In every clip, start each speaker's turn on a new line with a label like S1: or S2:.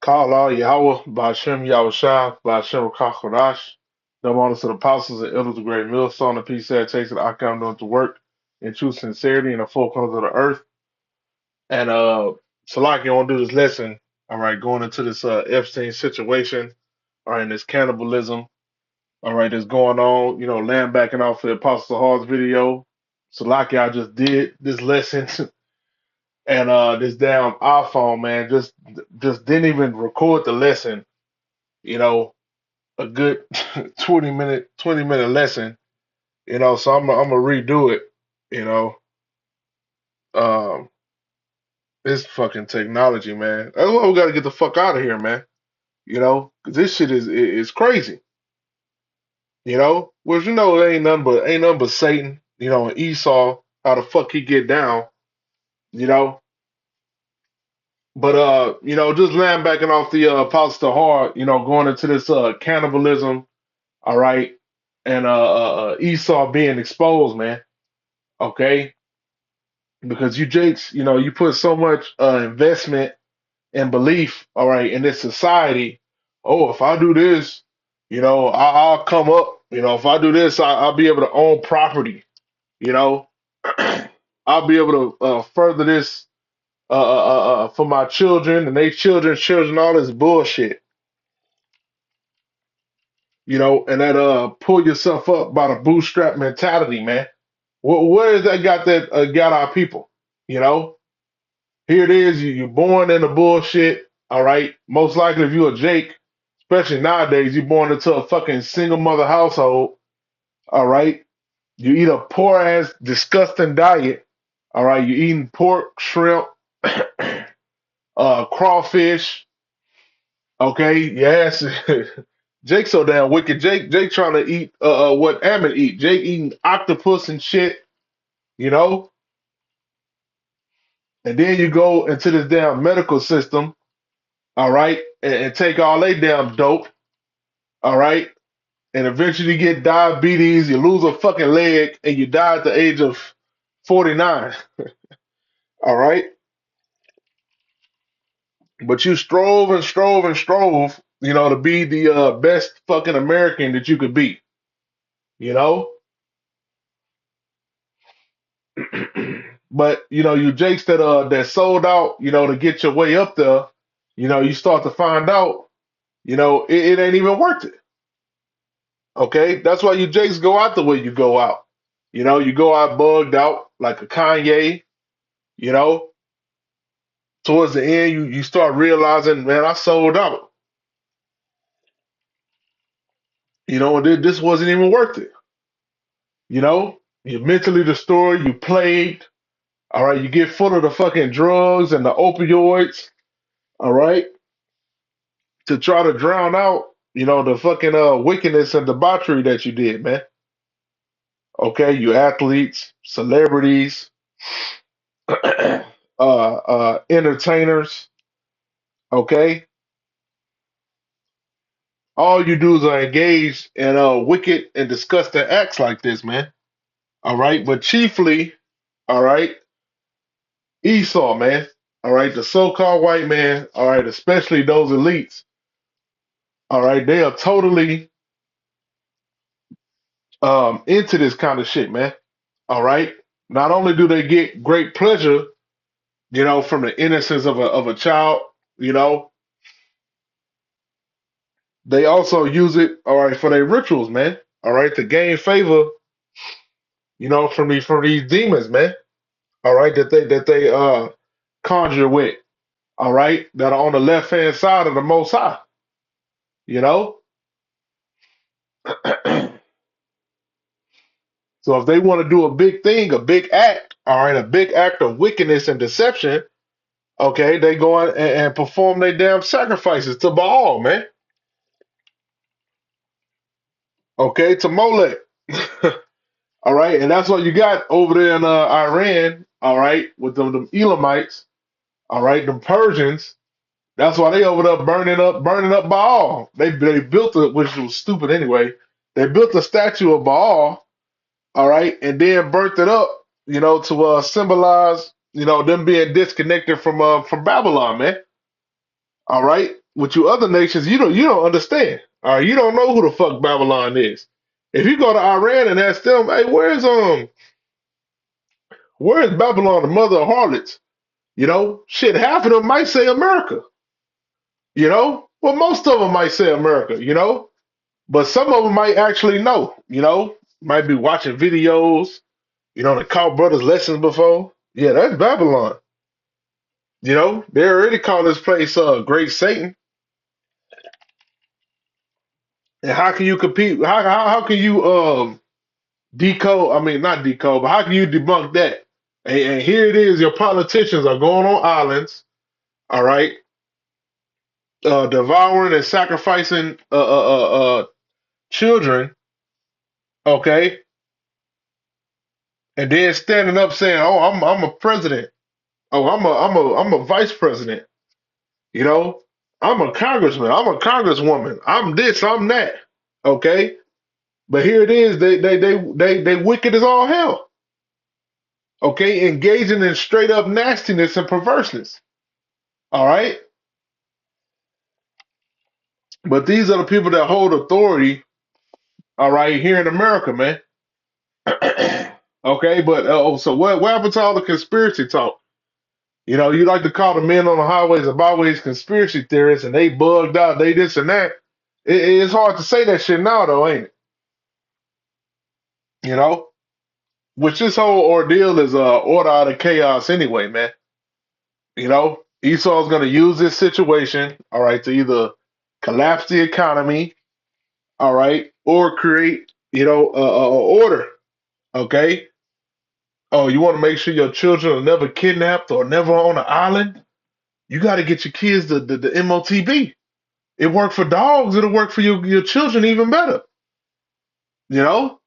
S1: Kala Yahweh, Bashem Yahushua, Bashem Kakodash, double honors to the apostles and elders of great millstone, and peace that takes it, I come doing to work in true sincerity and the full corners of the earth. And Salaki, I want to do this lesson, all right, going into this Epstein situation, all right, and this cannibalism, all right, that's going on, laying backing off the Apostle Hall's video. Salaki, I just did this lesson and this damn iPhone, man, just didn't even record the lesson, you know a good 20-minute lesson, so I'm gonna redo it, you know. Um this fucking technology, man. That's why we gotta get the fuck out of here, man. 'Cause this shit is crazy, Which it ain't nothing but Satan, and Esau, how the fuck he get down, you know. But just laying backing off the Apostle Hard, going into this cannibalism, all right, and Esau being exposed, man. Okay, because you Jakes, you put so much investment and belief, all right, in this society. Oh, if I do this, I'll come up. If I do this, I'll be able to own property. You know, I'll be able to further this for my children and their children's children. All this bullshit, and that pull yourself up by the bootstrap mentality, man. Where has that got our people? You know, Here it is, you're born into bullshit, all right? Most likely, if you're a Jake, especially nowadays, you're born into a fucking single mother household, all right? You eat a poor ass, disgusting diet, all right? You're eating pork, shrimp, crawfish, okay? Yes. Jake's so damn wicked. Jake trying to eat what Ammon eat. Jake eating octopus and shit, you know? And then you go into this damn medical system, all right, and take all they damn dope, all right, and eventually get diabetes, you lose a fucking leg, and you die at the age of 49, all right? But you strove and strove and strove, to be the best fucking American that you could be, you know? But, you jakes that sold out, to get your way up there, you start to find out, it ain't even worth it. Okay, that's why you Jakes go out the way you go out. You go out bugged out like a Kanye. You know, Towards the end, you start realizing, man, I sold out. This wasn't even worth it. You're mentally destroyed. You plagued. All right, you get full of the fucking drugs and the opioids. All right, to try to drown out, the fucking wickedness and debauchery that you did, man. Okay, you athletes, celebrities, entertainers. Okay, all you do is engage in wicked and disgusting acts like this, man. All right, but chiefly, all right, Esau, man. All right, the so-called white man. All right, especially those elites. All right, they are totally into this kind of shit, man. All right. Not only do they get great pleasure, from the innocence of a child, you know, they also use it, all right, for their rituals, man. All right, to gain favor, from these demons, man. All right, that they conjure with, all right, that are on the left hand side of the Most High, you know. So if they want to do a big thing, a big act, all right, a big act of wickedness and deception, okay, they go in and perform their damn sacrifices to Baal, man. Okay, to Molech. All right, and that's what you got over there in Iran, all right, with them Elamites, all right, them Persians. That's why they over there burning up Baal. They built it, which was stupid anyway. They built a statue of Baal, all right, and then burnt it up, to symbolize, them being disconnected from Babylon, man. All right, with you other nations, you don't understand. All right, you don't know who the fuck Babylon is. If you go to Iran and ask them, hey, where's Babylon, the mother of harlots? Shit, half of them might say America. Well, most of them might say America. But some of them might actually know. Might be watching videos. They caught brothers lessons before. Yeah, that's Babylon. They already call this place Great Satan. And how can you compete? How can you decode? I mean, not decode, but how can you debunk that? And here it is: your politicians are going on islands, all right, devouring and sacrificing children, okay, and then standing up saying, "Oh, I'm a president. Oh, I'm a vice president. You know, I'm a congressman. I'm a congresswoman. I'm this. I'm that. Okay." But here it is. They wicked as all hell. Okay, engaging in straight up nastiness and perverseness. All right, but these are the people that hold authority. All right, here in America, man. Okay, but so what happened to all the conspiracy talk? You like to call the men on the highways and byways conspiracy theorists, and they bugged out, they this and that. It's hard to say that shit now, though, ain't it? You know, which this whole ordeal is order out of chaos anyway, man. Esau's going to use this situation, all right, to either collapse the economy, all right, or create, a order, okay. Oh, you want to make sure your children are never kidnapped or never on an island? You got to get your kids the MOTB. It worked for dogs. It'll work for your children even better. You know,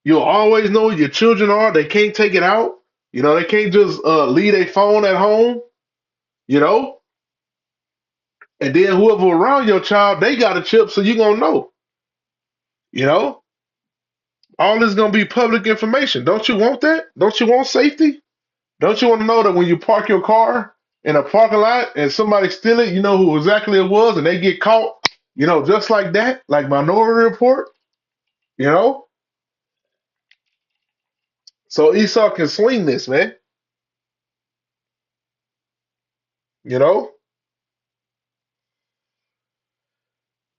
S1: you'll always know where your children are. They can't take it out. They can't just leave a phone at home. You know, and then whoever around your child, they got a chip, so you gonna know. You know, all this gonna be public information. Don't you want that? Don't you want safety? Don't you want to know that when you park your car in a parking lot and somebody steal it, you know who exactly it was, and they get caught, just like that, like Minority Report, you know? So Esau can swing this, man. You know?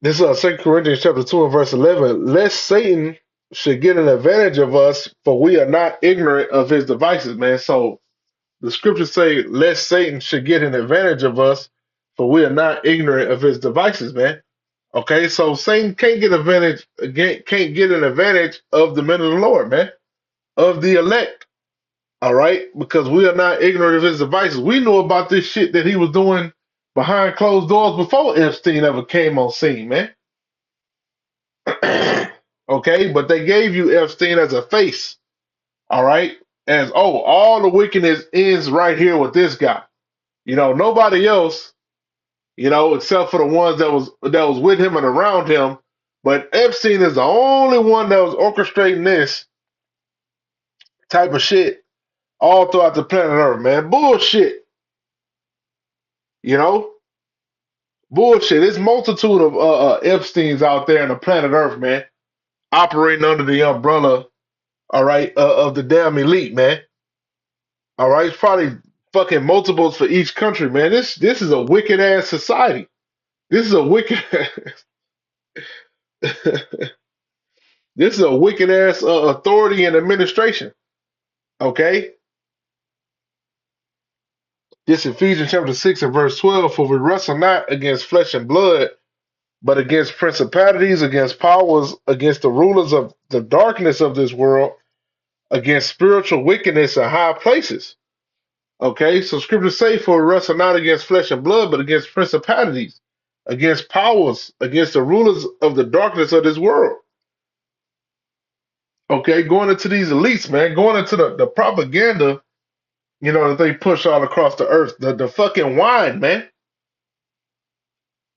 S1: This is 2 Corinthians chapter 2 and verse 11. Lest Satan should get an advantage of us, for we are not ignorant of his devices, man. So the scriptures say, lest Satan should get an advantage of us, for we are not ignorant of his devices, man. Okay, so Satan can't get an advantage of the men of the Lord, man, of the elect. All right, because we are not ignorant of his devices. We knew about this shit that he was doing behind closed doors before Epstein ever came on scene, man. Okay, but they gave you Epstein as a face, all right, as all the wickedness is right here with this guy. Nobody else, except for the ones that was with him and around him. But Epstein is the only one that was orchestrating this type of shit all throughout the planet Earth, man. Bullshit, you know, bullshit. There's multitude of Epstein's out there in the planet Earth, man, operating under the umbrella, all right, of the damn elite, man. All right, it's probably fucking multiples for each country, man. This is a wicked ass society. This is a wicked. This is a wicked ass authority and administration. Okay, this Ephesians chapter 6 and verse 12. For we wrestle not against flesh and blood, but against principalities, against powers, against the rulers of the darkness of this world, against spiritual wickedness in high places. Okay, so scriptures say, for we wrestle not against flesh and blood, but against principalities, against powers, against the rulers of the darkness of this world. Okay, going into these elites, man, going into the propaganda, that they push all across the earth, the fucking wine, man.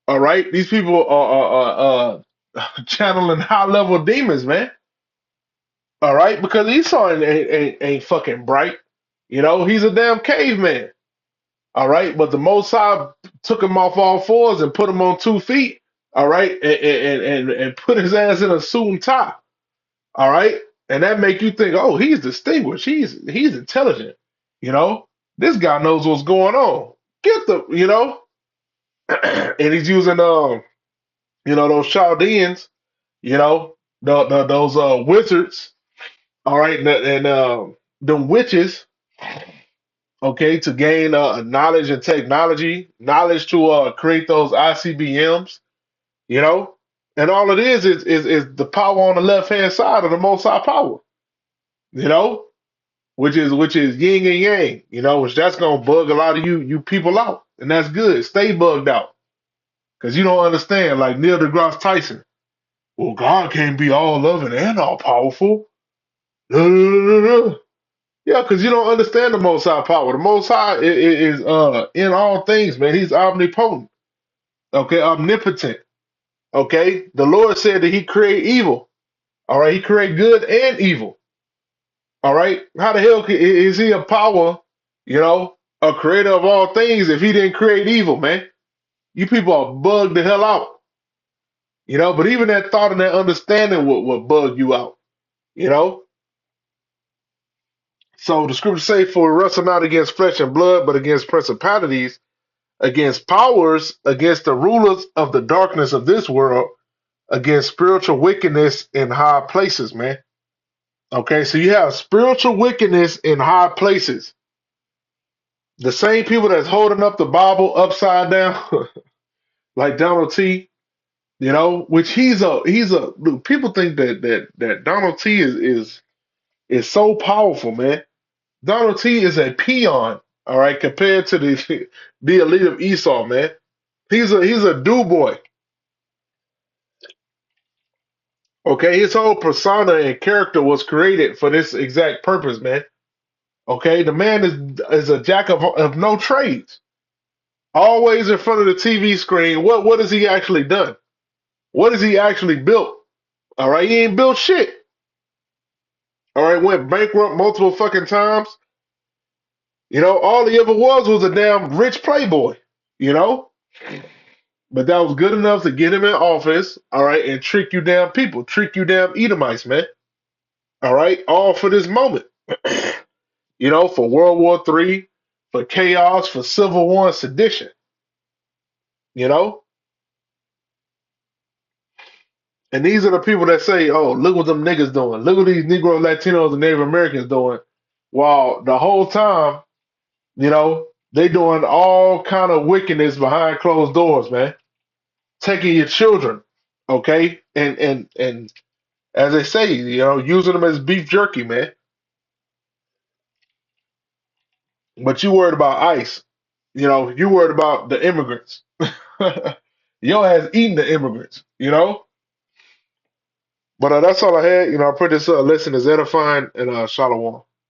S1: All right, these people channeling high level demons, man. All right, because Esau ain't fucking bright. He's a damn caveman. All right, but the Most High took him off all fours and put him on 2 feet. All right, and put his ass in a suit and tie. All right, and that make you think, oh, he's distinguished. He's intelligent. You know, this guy knows what's going on. Get the, and he's using those Chaldeans, those wizards. All right, and them witches, okay, to gain knowledge and technology, knowledge to create those ICBMs, you know, and all it is the power on the left hand side of the Most High power, you know, which is yin and yang, which that's gonna bug a lot of you people out, and that's good. Stay bugged out because you don't understand. Like Neil deGrasse Tyson, well, God can't be all loving and all powerful. No, no, no, no, no. Yeah, because you don't understand the Most High power. The Most High is in all things, man. He's omnipotent, okay, omnipotent. Okay, the Lord said that He create evil. All right, He create good and evil. All right, how the hell is He a power? A creator of all things if He didn't create evil, man? You people are bugged the hell out. But even that thought and that understanding would bug you out. You know. So the scriptures say, "For we wrestle not against flesh and blood, but against principalities, against powers, against the rulers of the darkness of this world, against spiritual wickedness in high places," man. Okay, so you have spiritual wickedness in high places. The same people that's holding up the Bible upside down, like Donald T. Which he's a people think that Donald T is so powerful, man. Donald T is a peon, all right, compared to the elite of Esau, man. He's a do boy. Okay, his whole persona and character was created for this exact purpose, man. Okay, the man is a jack of no trades. Always in front of the TV screen. What has he actually done? What has he actually built? All right, he ain't built shit. All right, went bankrupt multiple fucking times. All he ever was a damn rich playboy. You know, but that was good enough to get him in office. All right, and trick you damn people, trick you damn Edomites, man. All right, all for this moment. For World War III, for chaos, for Civil War and sedition. You know, and these are the people that say, "Oh, look what them niggas doing. Look what these Negro, Latinos, and Native Americans doing." While the whole time, they doing all kind of wickedness behind closed doors, man. Taking your children, okay, and as they say, using them as beef jerky, man. But you worried about ICE. You worried about the immigrants. Your ass eating the immigrants. But that's all I had. I put this lesson as edifying and shalom.